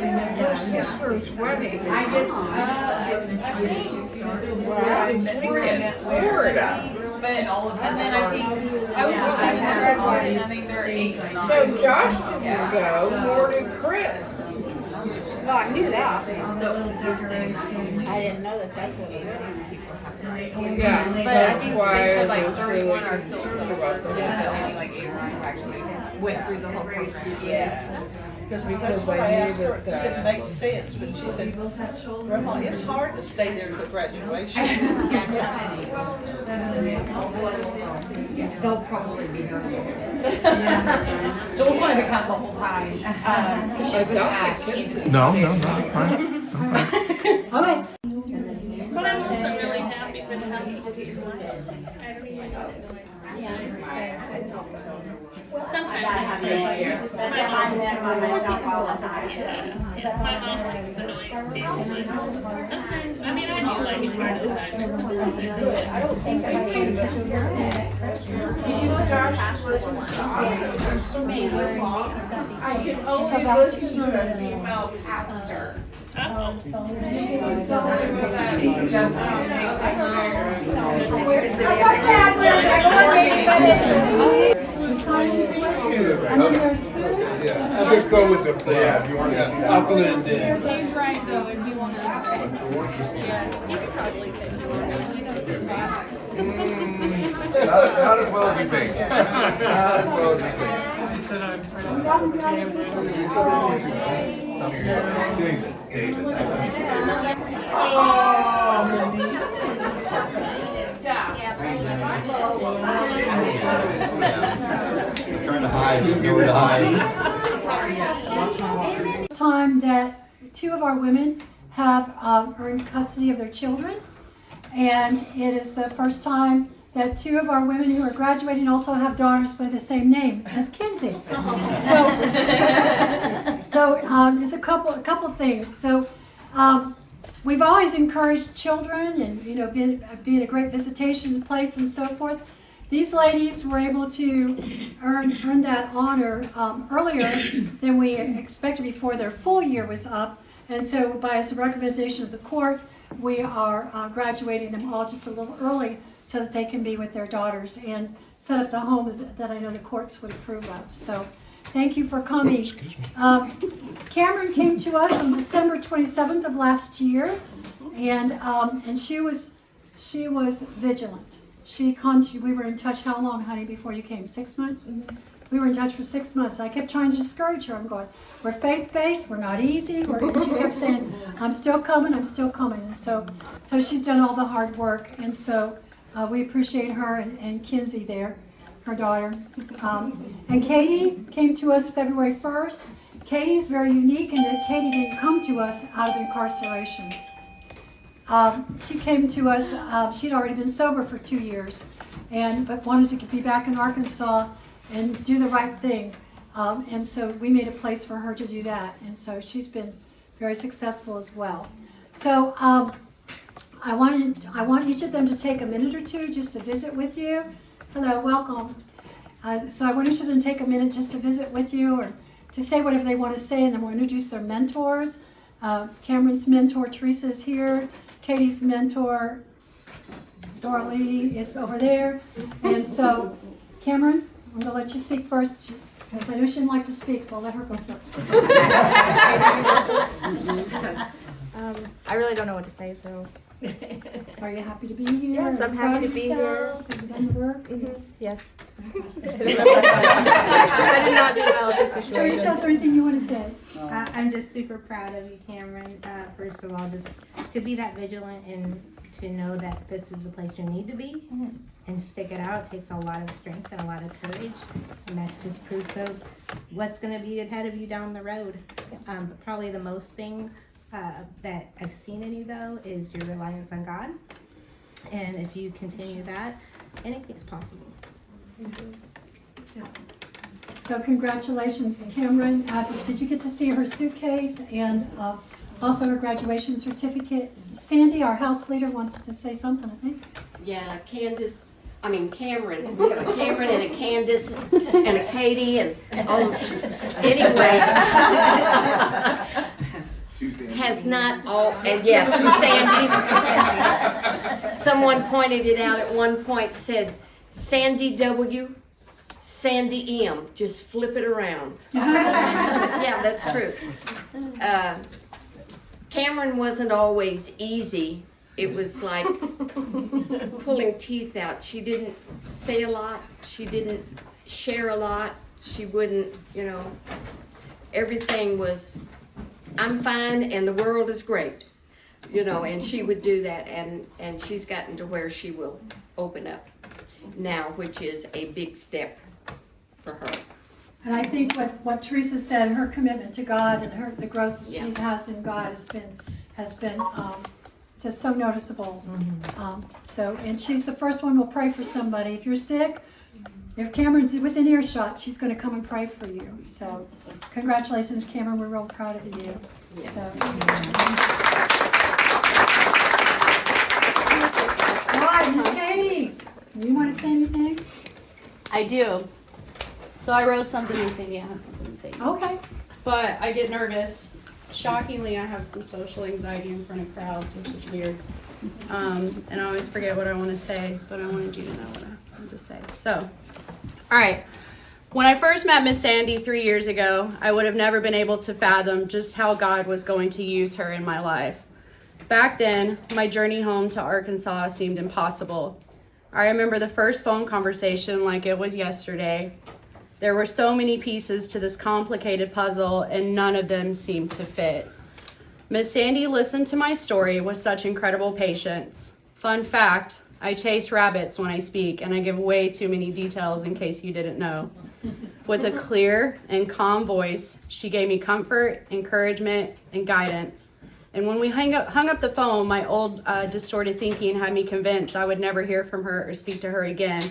her sister's wedding. I met Florida. But and then I think I was with them in the graduation. I think they're 8 or 9. So Josh didn't go, nor did Chris. No, I knew that. So you're saying that. I didn't know that that's what it was. Yeah, But I that's think why they said I like was 31 really are still concerned about the but only like 8 or 9 have actually went through the whole program. Yeah. That's Because what I I knew asked her. that It makes sense, but she said, Grandma, it's hard to stay there for graduation. They'll probably be there a little bit. Joel's wanted to come the whole time. Because she was at Kansas. No, fine. I'm fine. Okay. But I'm also really happy for them. I don't even know. Sometimes it's great. My mom likes the noise too. Sometimes, I mean, I do like it part of the time, but sometimes it's good. I can only listen to a female pastor. And then there's food. Yeah, I'll just go with the plan. If you want to, I'll blend in. He's right, so if you want to, yeah, he could probably take it. He knows the spot. Not as well as you think. Not as well as you think. David, nice to meet you. Trying to hide, you know where to hide. Time that 2 of our women have earned custody of their children, and it is the first time that 2 of our women who are graduating also have daughters by the same name as Kinsey. So there's a couple things. So we've always encouraged children, and being a great visitation place and so forth. These ladies were able to earn that honor earlier than we expected before their full year was up, and so by as a recommendation of the court, we are graduating them all just a little early so that they can be with their daughters and set up the home that I know the courts would approve of. So thank you for coming. Cameron came to us on December 27th of last year, and she was vigilant. We were in touch how long, honey, before you came? 6 months? Mm-hmm. We were in touch for 6 months. I kept trying to discourage her. I'm going, we're faith-based, we're not easy. She kept saying, I'm still coming. And so she's done all the hard work. And so we appreciate her and Kinsey there, her daughter. And Katie came to us February 1st. Katie's very unique in that Katie didn't come to us out of incarceration. She came to us, she'd already been sober for 2 years, but wanted to be back in Arkansas and do the right thing. And so we made a place for her to do that. And so she's been very successful as well. So I want each of them to take a minute or two just to visit with you. Hello, welcome. So I want each of them to take a minute just to visit with you or to say whatever they want to say, and then we'll introduce their mentors. Cameron's mentor, Teresa, is here. Katie's mentor, Dorlee, is over there. And so, Cameron, I'm going to let you speak first, because I know she didn't like to speak, so I'll let her go first. I really don't know what to say, so. Are you happy to be here? Yes, I'm happy to be here. Have you done the work? Mm-hmm. Yes. I did not do well at this situation. Teresa, is there anything you want to say? I'm just super proud of you, Cameron. First of all, just to be that vigilant and to know that this is the place you need to be and stick it out. It takes a lot of strength and a lot of courage, and that's just proof of what's going to be ahead of you down the road. Probably the most thing that I've seen in you, though, is your reliance on God. And if you continue that, anything's possible. Yeah. So congratulations, Cameron. Did you get to see her suitcase and also her graduation certificate? Sandy, our house leader, wants to say something, I think. Yeah, Cameron. We have a Cameron and a Candace and a Katie and anyway. has not all, and yeah, through Sandy's. Someone pointed it out at one point, said, Sandy W, Sandy M, just flip it around. Yeah, that's true. Cameron wasn't always easy. It was like pulling teeth out. She didn't say a lot. She didn't share a lot. She wouldn't, everything was, I'm fine and the world is great, and she would do that, and she's gotten to where she will open up now, which is a big step for her. And I think what Teresa said, her commitment to God and the growth that she has in God has been just so noticeable. And she's the first one who'll pray for somebody. If you're sick, if Cameron's within earshot, she's going to come and pray for you. So congratulations, Cameron. We're real proud of you. Yes. So. All right, Miss Katie, you want to say anything? I do. So I wrote something in Sandy. I have something to say. Okay. But I get nervous. Shockingly, I have some social anxiety in front of crowds, which is weird. And I always forget what I want to say, but I wanted you to know what I wanted to say. So, all right. When I first met Miss Sandy 3 years ago, I would have never been able to fathom just how God was going to use her in my life. Back then, my journey home to Arkansas seemed impossible. I remember the first phone conversation like it was yesterday. There were so many pieces to this complicated puzzle, and none of them seemed to fit. Miss Sandy listened to my story with such incredible patience. Fun fact, I chase rabbits when I speak, and I give way too many details in case you didn't know. With a clear and calm voice, she gave me comfort, encouragement, and guidance. And when we hung up the phone, my old distorted thinking had me convinced I would never hear from her or speak to her again.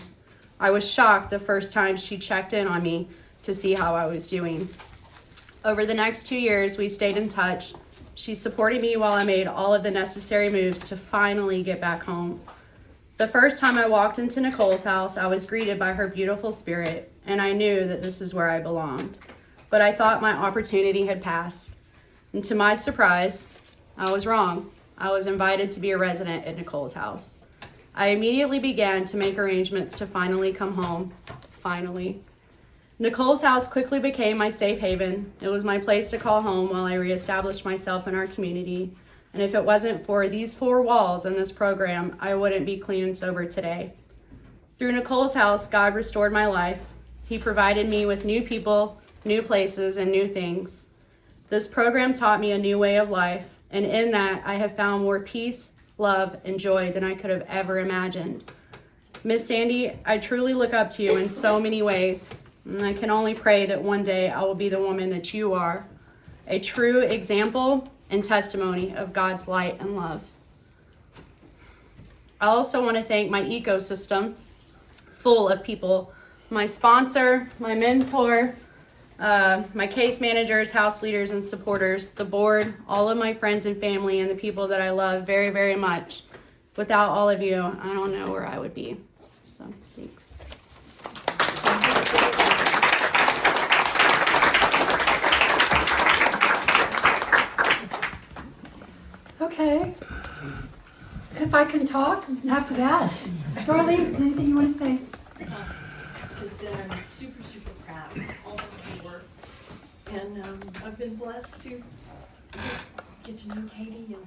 I was shocked the first time she checked in on me to see how I was doing. Over the next 2 years, we stayed in touch. She supported me while I made all of the necessary moves to finally get back home. The first time I walked into Nicole's house, I was greeted by her beautiful spirit, and I knew that this is where I belonged. But I thought my opportunity had passed. And to my surprise, I was wrong. I was invited to be a resident at Nicole's house. I immediately began to make arrangements to finally come home. Finally. Nicole's house quickly became my safe haven. It was my place to call home while I reestablished myself in our community. And if it wasn't for these 4 walls and this program, I wouldn't be clean and sober today. Through Nicole's house, God restored my life. He provided me with new people, new places, and new things. This program taught me a new way of life, and in that, I have found more peace, love, and joy than I could have ever imagined. Miss Sandy, I truly look up to you in so many ways, and I can only pray that one day I will be the woman that you are, a true example and testimony of God's light and love. I also want to thank my ecosystem, full of people, my sponsor, my mentor, my case managers, house leaders, and supporters, the board, all of my friends and family, and the people that I love very, very much. Without all of you, I don't know where I would be. So, thanks. Okay. If I can talk after that. Dorothy, is there anything you want to say? Just that I'm super, super proud of all of your work. And I've been blessed to just get to know Katie and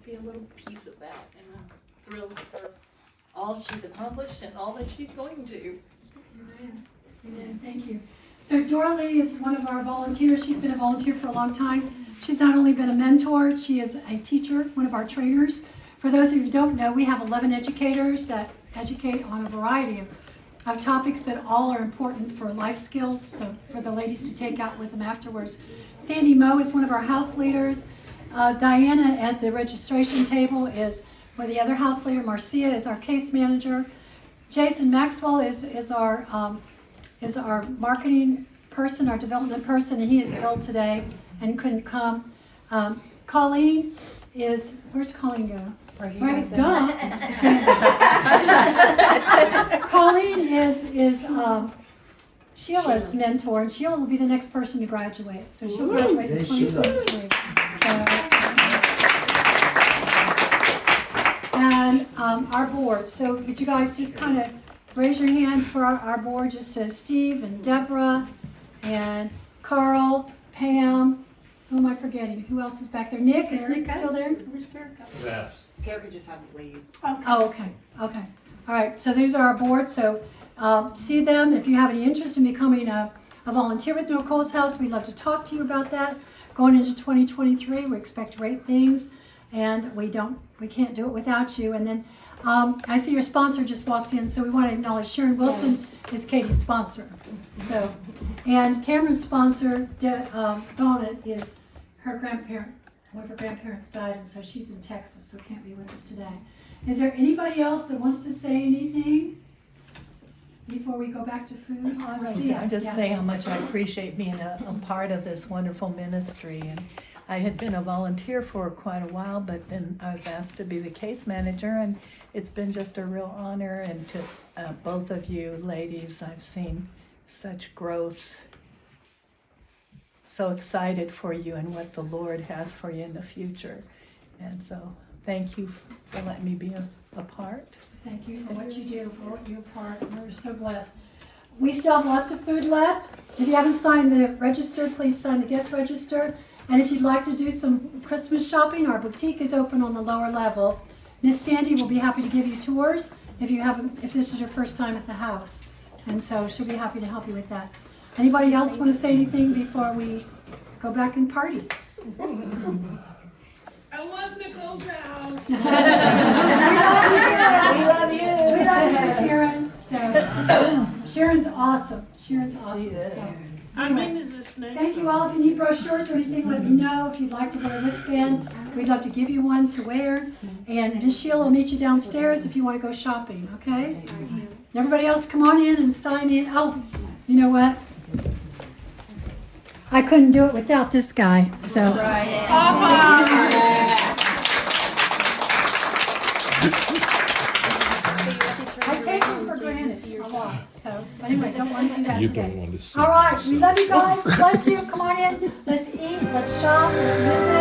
be a little piece of that. And I'm thrilled for all she's accomplished and all that she's going to. Amen. Thank you. So Dorothy is one of our volunteers. She's been a volunteer for a long time. She's not only been a mentor, she is a teacher, one of our trainers. For those of you who don't know, we have 11 educators that educate on a variety of topics that all are important for life skills, so for the ladies to take out with them afterwards. Sandy Moe is one of our house leaders. Diana at the registration table is where the other house leader. Marcia is our case manager. Jason Maxwell is our marketing person, our development person, and he is ill today and couldn't come. Colleen is, where's Colleen go? Right, duh. Colleen is Sheila's mentor, and Sheila will be the next person to graduate. So she'll graduate in 2023. So and our board. So would you guys just kind of raise your hand for our board, just to Steve and Deborah and Carl, Pam. Who am I forgetting? Who else is back there? Nick, is Nick still there? Yes. Terica just had to leave. Oh, okay. All right, so these are our board. So see them. If you have any interest in becoming a volunteer with Nicole's House, we'd love to talk to you about that. Going into 2023, we expect great things, and we can't do it without you. And then I see your sponsor just walked in, so we want to acknowledge Sharon Wilson is Katie's sponsor. So, and Cameron's sponsor, Donna, is her grandparent. One of her grandparents died, and so she's in Texas, so can't be with us today. Is there anybody else that wants to say anything before we go back to food? I just say how much I appreciate being a part of this wonderful ministry. And I had been a volunteer for quite a while, but then I was asked to be the case manager, and it's been just a real honor. And to both of you ladies, I've seen such growth. So excited for you and what the Lord has for you in the future. And so thank you for letting me be a part. Thank you for what you do, for what you're a part. We're so blessed. We still have lots of food left. If you haven't signed the register, please sign the guest register. And if you'd like to do some Christmas shopping, our boutique is open on the lower level. Miss Sandy will be happy to give you tours if this is your first time at the house. And so she'll be happy to help you with that. Anybody else want to say anything before we go back and party? I love Nicole's house. We love you. We love you, Sharon. So, Sharon's awesome. So, I mean, is this snake? thank you all. If you need brochures or anything, let me know. If you'd like to wear a wristband, we'd love to give you one to wear. And Miss Sheila will meet you downstairs if you want to go shopping, okay? Everybody else, come on in and sign in. Oh, you know what? I couldn't do it without this guy, so. I take him for granted a lot, so, but anyway, don't want to do that today. All right, we love you guys, bless you, come on in, let's eat, let's shop, let's visit.